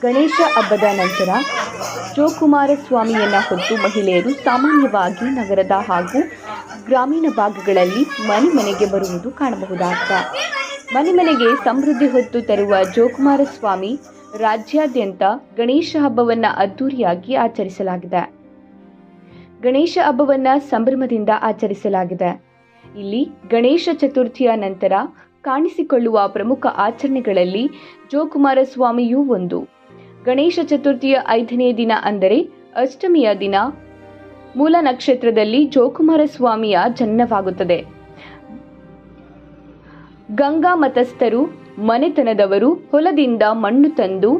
ಗಣೇಶ ಹಬ್ಬದ ನಂತರ ಜೋಕುಮಾರಸ್ವಾಮಿಯನ್ನು ಹೊತ್ತು ಮಹಿಳೆಯರು ಸಾಮಾನ್ಯವಾಗಿ ನಗರದ ಹಾಗೂ ಗ್ರಾಮೀಣ ಭಾಗಗಳಲ್ಲಿ ಮನೆ ಮನೆಗೆ ಬರುವುದು ಕಾಣಬಹುದಾಗಿದೆ. ಮನೆ ಮನೆಗೆ ಸಮೃದ್ಧಿ ಹೊತ್ತು ತರುವ ಜೋಕುಮಾರಸ್ವಾಮಿ ರಾಜ್ಯಾದ್ಯಂತ ಗಣೇಶ ಹಬ್ಬವನ್ನು ಅದ್ದೂರಿಯಾಗಿ ಆಚರಿಸಲಾಗಿದೆ. ಗಣೇಶ ಹಬ್ಬವನ್ನು ಸಂಭ್ರಮದಿಂದ ಆಚರಿಸಲಾಗಿದೆ. ಇಲ್ಲಿ ಗಣೇಶ ಚತುರ್ಥಿಯ ನಂತರ ಕಾಣಿಸಿಕೊಳ್ಳುವ ಪ್ರಮುಖ ಆಚರಣೆಗಳಲ್ಲಿ ಜೋಕುಮಾರಸ್ವಾಮಿಯೂ ಒಂದು. ಗಣೇಶ ಚತುರ್ಥಿಯ 5ನೇ ದಿನ ಅಂದರೆ ಅಷ್ಟಮಿಯ ದಿನ ಮೂಲ ನಕ್ಷತ್ರದಲ್ಲಿ ಜೋಕುಮಾರಸ್ವಾಮಿಯ ಜನನವಾಗುತ್ತದೆ. ಗಂಗಾ ಮತಸ್ಥರು ಮನೆತನದವರು ಹೊಲದಿಂದ ಮಣ್ಣು ತಂದು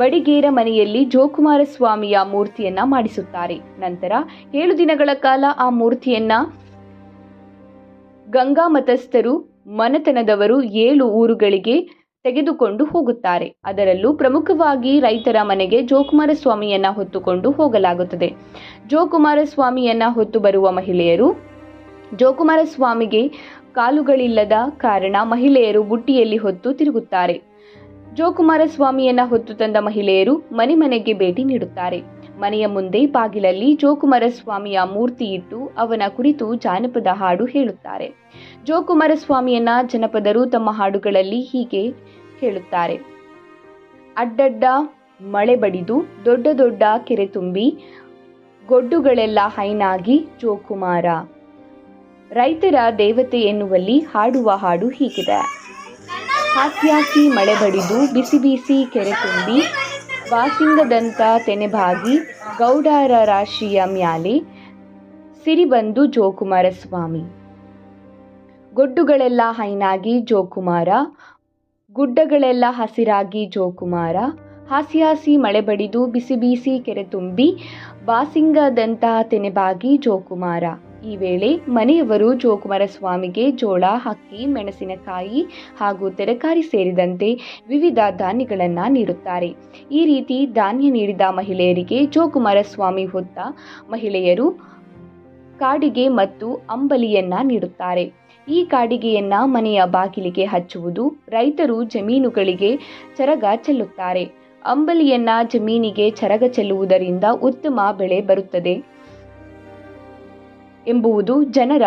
ಬಡಿಗೇರ ಮನೆಯಲ್ಲಿ ಜೋಕುಮಾರಸ್ವಾಮಿಯ ಮೂರ್ತಿಯನ್ನ ಮಾಡಿಸುತ್ತಾರೆ. ನಂತರ 7 ದಿನಗಳ ಕಾಲ ಆ ಮೂರ್ತಿಯನ್ನ ಗಂಗಾ ಮತಸ್ಥರು ಮನೆತನದವರು 7 ಊರುಗಳಿಗೆ ತೆಗೆದುಕೊಂಡು ಹೋಗುತ್ತಾರೆ. ಅದರಲ್ಲೂ ಪ್ರಮುಖವಾಗಿ ರೈತರ ಮನೆಗೆ ಜೋಕುಮಾರಸ್ವಾಮಿಯನ್ನ ಹೊತ್ತುಕೊಂಡು ಹೋಗಲಾಗುತ್ತದೆ. ಜೋಕುಮಾರಸ್ವಾಮಿಯನ್ನ ಹೊತ್ತು ಬರುವ ಮಹಿಳೆಯರು ಜೋಕುಮಾರಸ್ವಾಮಿಗೆ ಕಾಲುಗಳಿಲ್ಲದ ಕಾರಣ ಮಹಿಳೆಯರು ಬುಟ್ಟಿಯಲ್ಲಿ ಹೊತ್ತು ತಿರುಗುತ್ತಾರೆ. ಜೋಕುಮಾರಸ್ವಾಮಿಯನ್ನ ಹೊತ್ತು ತಂದ ಮಹಿಳೆಯರು ಮನೆ ಮನೆಗೆ ಭೇಟಿ ನೀಡುತ್ತಾರೆ. ಮನೆಯ ಮುಂದೆ ಬಾಗಿಲಲ್ಲಿ ಜೋಕುಮಾರಸ್ವಾಮಿಯ ಮೂರ್ತಿ ಇಟ್ಟು ಅವನ ಕುರಿತು ಜಾನಪದ ಹಾಡು ಹೇಳುತ್ತಾರೆ. ಜೋಕುಮಾರಸ್ವಾಮಿಯನ್ನ ಜನಪದರು ತಮ್ಮ ಹಾಡುಗಳಲ್ಲಿ ಹೀಗೆ ಹೇಳುತ್ತಾರೆ. ಅಡ್ಡಡ್ಡ ಮಳೆ ಬಡಿದು ದೊಡ್ಡ ದೊಡ್ಡ ಕೆರೆ ತುಂಬಿ ಗೊಡ್ಡುಗಳೆಲ್ಲ ಹೈನಾಗಿ ಜೋಕುಮಾರ. ರೈತರ ದೇವತೆ ಎನ್ನುವಲ್ಲಿ ಹಾಡುವ ಹಾಡು ಹೀಗಿದೆ. ಹಾಸ್ಯಾಸಿ ಮಳೆ ಬಡಿದು ಬಿಸಿ ಬಿಸಿ ಕೆರೆ ತುಂಬಿ ಬಾಸಿಂಗದಂತ ತೆನೆಬಾಗಿ ಗೌಡರ ರಾಶಿಯ ಮ್ಯಾಲೆ ಸಿರಿಬಂದು ಜೋಕುಮಾರಸ್ವಾಮಿ. ಗೊಡ್ಡುಗಳೆಲ್ಲ ಹೈನಾಗಿ ಜೋಕುಮಾರ, ಗುಡ್ಡಗಳೆಲ್ಲ ಹಸಿರಾಗಿ ಜೋಕುಮಾರ. ಹಾಸ್ಯಾಸಿ ಮಳೆ ಬಡಿದು ಬಿಸಿ ಬಿಸಿ ಕೆರೆ ತುಂಬಿ ಬಾಸಿಂಗದಂತ ತೆನೆಬಾಗಿ ಜೋಕುಮಾರ. ಈ ವೇಳೆ ಮನೆಯವರು ಜೋಕುಮಾರಸ್ವಾಮಿಗೆ ಜೋಳ, ಅಕ್ಕಿ, ಮೆಣಸಿನಕಾಯಿ ಹಾಗೂ ತರಕಾರಿ ಸೇರಿದಂತೆ ವಿವಿಧ ಧಾನ್ಯಗಳನ್ನು ನೀಡುತ್ತಾರೆ. ಈ ರೀತಿ ಧಾನ್ಯ ನೀಡಿದ ಮಹಿಳೆಯರಿಗೆ ಜೋಕುಮಾರಸ್ವಾಮಿ ಹೊತ್ತ ಮಹಿಳೆಯರು ಕಾಡಿಗೆ ಮತ್ತು ಅಂಬಲಿಯನ್ನ ನೀಡುತ್ತಾರೆ. ಈ ಕಾಡಿಗೆಯನ್ನ ಮನೆಯ ಬಾಗಿಲಿಗೆ ಹಚ್ಚುವುದು. ರೈತರು ಜಮೀನುಗಳಿಗೆ ಚರಗ ಚೆಲ್ಲುತ್ತಾರೆ. ಅಂಬಲಿಯನ್ನ ಜಮೀನಿಗೆ ಚರಗ ಚೆಲ್ಲುವುದರಿಂದ ಉತ್ತಮ ಬೆಳೆ ಬರುತ್ತದೆ ಎಂಬುವುದು ಜನರ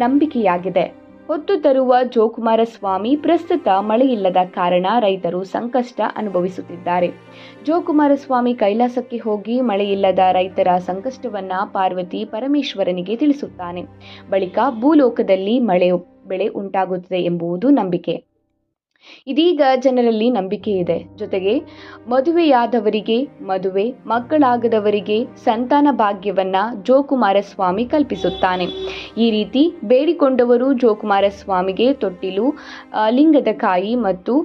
ನಂಬಿಕೆಯಾಗಿದೆ. ಹೊತ್ತು ತರುವ ಜೋಕುಮಾರಸ್ವಾಮಿ ಪ್ರಸ್ತುತ ಮಳೆಯಿಲ್ಲದ ಕಾರಣ ರೈತರು ಸಂಕಷ್ಟ ಅನುಭವಿಸುತ್ತಿದ್ದಾರೆ. ಜೋಕುಮಾರಸ್ವಾಮಿ ಕೈಲಾಸಕ್ಕೆ ಹೋಗಿ ಮಳೆಯಿಲ್ಲದ ರೈತರ ಸಂಕಷ್ಟವನ್ನ ಪಾರ್ವತಿ ಪರಮೇಶ್ವರನಿಗೆ ತಿಳಿಸುತ್ತಾನೆ. ಬಳಿಕ ಭೂಲೋಕದಲ್ಲಿ ಬೆಳೆ ಉಂಟಾಗುತ್ತದೆ ಎಂಬುದು ನಂಬಿಕೆ. ಇದೀಗ ಜನರಲ್ಲಿ ನಂಬಿಕೆ ಇದೆ. ಜೊತೆಗೆ ಮದುವೆಯಾದವರಿಗೆ ಮದುವೆ, ಮಕ್ಕಳಾಗದವರಿಗೆ ಸಂತಾನ ಭಾಗ್ಯವನ್ನ ಜೋಕುಮಾರಸ್ವಾಮಿ ಕಲ್ಪಿಸುತ್ತಾನೆ. ಈ ರೀತಿ ಬೇಡಿಕೊಂಡವರು ಜೋಕುಮಾರಸ್ವಾಮಿಗೆ ತೊಟ್ಟಿಲು, ಲಿಂಗದ ಕಾಯಿ ಮತ್ತು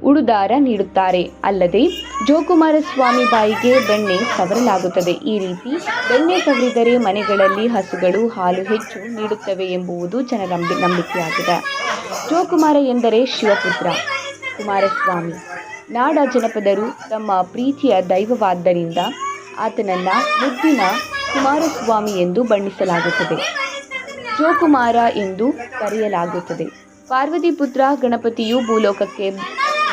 ಉಡುದಾರ ನೀಡುತ್ತಾರೆ. ಅಲ್ಲದೆ ಜೋಕುಮಾರಸ್ವಾಮಿ ಬಾಯಿಗೆ ಬೆಣ್ಣೆ ಸವರಲಾಗುತ್ತದೆ. ಈ ರೀತಿ ಬೆಣ್ಣೆ ಸವರಿದರೆ ಮನೆಗಳಲ್ಲಿ ಹಸುಗಳು ಹಾಲು ಹೆಚ್ಚು ನೀಡುತ್ತವೆ ಎಂಬುದು ಜನರ ನಂಬಿಕೆಯಾಗಿದೆ. ಜೋಕುಮಾರ ಎಂದರೆ ಶಿವಪುತ್ರ ಕುಮಾರಸ್ವಾಮಿ. ನಾಡ ಜನಪದರು ತಮ್ಮ ಪ್ರೀತಿಯ ದೈವವಾದ್ದರಿಂದ ಆತನನ್ನ ಮುದ್ದಿನ ಕುಮಾರಸ್ವಾಮಿ ಎಂದು ಬಣ್ಣಿಸಲಾಗುತ್ತದೆ. ಜೋಕುಮಾರ ಎಂದು ಕರೆಯಲಾಗುತ್ತದೆ. ಪಾರ್ವತಿ ಪುತ್ರ ಗಣಪತಿಯು ಭೂಲೋಕಕ್ಕೆ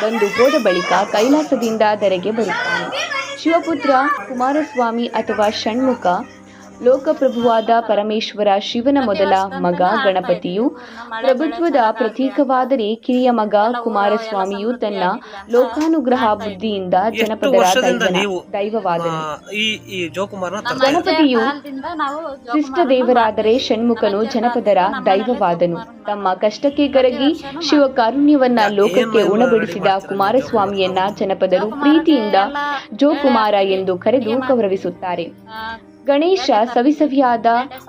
ಬಂದು ಹೋದ ಬಳಿಕ ಕೈಲಾಸದಿಂದ ಧರೆಗೆ ಬರುತ್ತಾನೆ. ಶಿವಪುತ್ರ ಕುಮಾರಸ್ವಾಮಿ ಅಥವಾ ಷಣ್ಮುಖ ಲೋಕಪ್ರಭುವಾದ ಪರಮೇಶ್ವರ ಶಿವನ ಮೊದಲ ಮಗ ಗಣಪತಿಯು ಪ್ರಭುತ್ವದ ಪ್ರತೀಕವಾದರೆ ಕಿರಿಯ ಮಗ ಕುಮಾರಸ್ವಾಮಿಯು ತನ್ನ ಲೋಕಾನುಗ್ರಹ ಬುದ್ಧಿಯಿಂದ ಜನಪದರ ದೈವವಾದನು. ಗಣಪತಿಯು ಶಿಷ್ಟ ದೇವರಾದರೆ ಷಣ್ಮುಖನು ಜನಪದರ ದೈವವಾದನು. ತಮ್ಮ ಕಷ್ಟಕ್ಕೆ ಕರಗಿ ಶಿವ ಕಾರುಣ್ಯವನ್ನ ಲೋಕಕ್ಕೆ ಉಣಬಡಿಸಿದ ಕುಮಾರಸ್ವಾಮಿಯನ್ನ ಜನಪದರು ಪ್ರೀತಿಯಿಂದ ಜೋಕುಮಾರ ಎಂದು ಕರೆದು ಗೌರವಿಸುತ್ತಾರೆ. ಗಣೇಶ ಸವಿಸವಿಯಾದ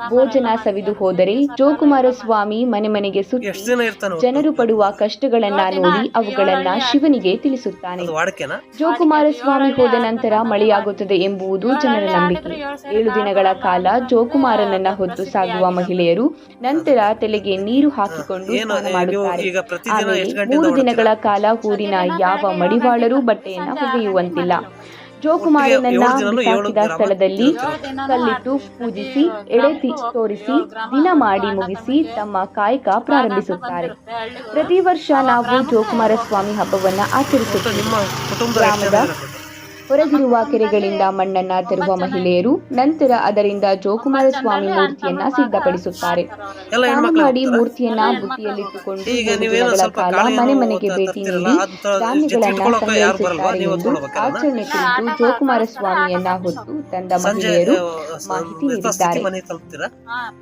ಭೋಜನ ಸವಿದು ಹೋದರೆ ಜೋಕುಮಾರಸ್ವಾಮಿ ಮನೆ ಮನೆಗೆ ಸುತ್ತಿ ಜನರು ಪಡುವ ಕಷ್ಟಗಳನ್ನ ನೋಡಿ ಅವುಗಳನ್ನ ಶಿವನಿಗೆ ತಿಳಿಸುತ್ತಾನೆ. ಜೋಕುಮಾರಸ್ವಾಮಿ ಹೋದ ನಂತರ ಮಳೆಯಾಗುತ್ತದೆ ಎಂಬುದು ಜನರ ನಂಬಿಕೆ. 7 ದಿನಗಳ ಕಾಲ ಜೋಕುಮಾರನನ್ನ ಹೊತ್ತು ಸಾಗುವ ಮಹಿಳೆಯರು ನಂತರ ತಲೆಗೆ ನೀರು ಹಾಕಿಕೊಂಡು ಸ್ನಾನ ಮಾಡುತ್ತಾರೆ. ಆಮೇಲೆ 3 ದಿನಗಳ ಕಾಲ ಊರಿನ ಯಾವ ಮಡಿವಾಳರೂ ಬಟ್ಟೆಯನ್ನ ಒಗೆಯುವಂತಿಲ್ಲ. ಜೋಕುಮಾರನನ್ನ ಬಿಸಾಕಿದ ಸ್ಥಳದಲ್ಲಿ ಕಲ್ಲಿಟ್ಟು ಪೂಜಿಸಿ ಎಡೆ ತೋರಿಸಿ ದಿನ ಮಾಡಿ ಮುಗಿಸಿ ತಮ್ಮ ಕಾಯಕ ಪ್ರಾರಂಭಿಸುತ್ತಾರೆ. ಪ್ರತಿ ವರ್ಷ ನಾವು ಜೋಕುಮಾರ ಸ್ವಾಮಿ ಹಬ್ಬವನ್ನ ಆಚರಿಸುತ್ತೇವೆ. ಗ್ರಾಮದ ಹೊರಗಿರುವ ಕೆರೆಗಳಿಂದ ಮಣ್ಣನ್ನ ತರುವ ಮಹಿಳೆಯರು ನಂತರ ಅದರಿಂದ ಜೋಕುಮಾರ ಸ್ವಾಮಿ ಮೂರ್ತಿಯನ್ನ ಸಿದ್ಧಪಡಿಸುತ್ತಾರೆ. ಸ್ನಾನ ಮಾಡಿ ಮೂರ್ತಿಯನ್ನ ಬುಟ್ಟಿಯಲ್ಲಿಟ್ಟುಕೊಂಡು 3 ದಿನಗಳ ಕಾಲ ಮನೆ ಮನೆಗೆ ಭೇಟಿ ನೀಡಿ ಧಾನ್ಯಗಳನ್ನ ಸಂಗ್ರಹಿಸುತ್ತಾರೆ ಎಂದು ಆಚರಣೆ ಕುರಿತು ಜೋಕುಮಾರ ಸ್ವಾಮಿಯನ್ನ ಹೊತ್ತು ತಂದ ಮಹಿಳೆಯರು ಮಾಹಿತಿ ನೀಡಿದ್ದಾರೆ.